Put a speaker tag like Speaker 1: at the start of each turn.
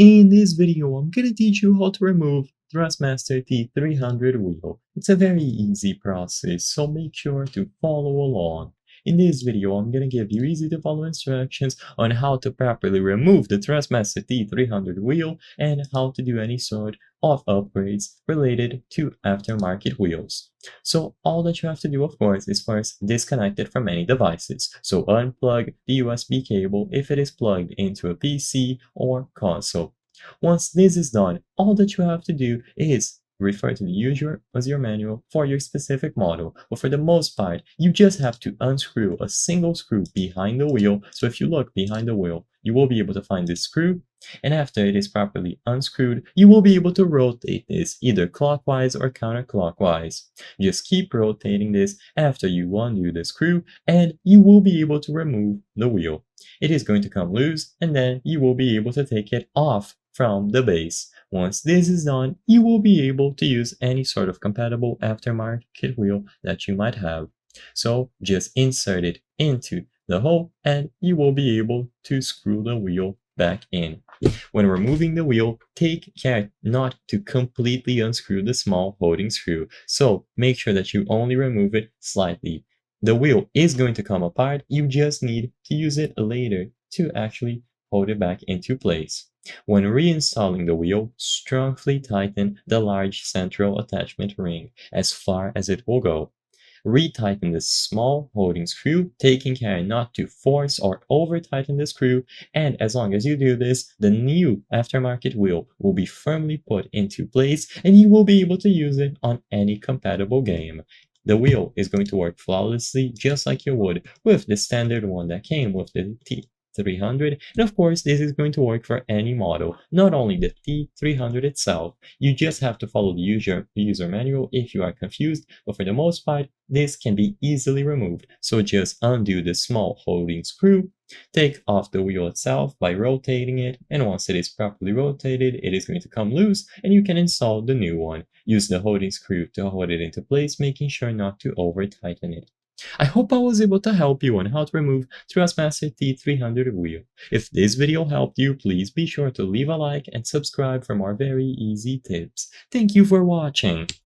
Speaker 1: In this video, I'm gonna teach you how to remove Thrustmaster T300 wheel. It's a very easy process, so make sure to follow along. In this video, I'm gonna give you easy to follow instructions on how to properly remove the Thrustmaster T300 wheel and how to do any sort of upgrades related to aftermarket wheels. So all that you have to do, of course, is first disconnect it from any devices. So unplug the USB cable if it is plugged into a PC or console. Once this is done, all that you have to do is refer to the user manual for your specific model. But for the most part, you just have to unscrew a single screw behind the wheel. So if you look behind the wheel, you will be able to find this screw. And after it is properly unscrewed, you will be able to rotate this either clockwise or counterclockwise. Just keep rotating this after you undo the screw, and you will be able to remove the wheel. It is going to come loose, and then you will be able to take it off from the base. Once this is done, you will be able to use any sort of compatible aftermarket wheel that you might have. So just insert it into the hole and you will be able to screw the wheel back in. When removing the wheel, take care not to completely unscrew the small holding screw. So make sure that you only remove it slightly. The wheel is going to come apart, you just need to use it later to actually hold it back into place. When reinstalling the wheel, strongly tighten the large central attachment ring as far as it will go. Retighten the small holding screw, taking care not to force or over-tighten the screw, and as long as you do this, the new aftermarket wheel will be firmly put into place and you will be able to use it on any compatible game. The wheel is going to work flawlessly just like you would with the standard one that came with the T300, and of course this is going to work for any model, not only the T300 itself. You just have to follow the user manual if you are confused, but for the most part this can be easily removed. So just undo the small holding screw, take off the wheel itself by rotating it, and once it is properly rotated, it is going to come loose and you can install the new one. Use the holding screw to hold it into place, making sure not to over tighten it. I hope I was able to help you on how to remove Thrustmaster T300 wheel. If this video helped you, please be sure to leave a like and subscribe for more very easy tips. Thank you for watching!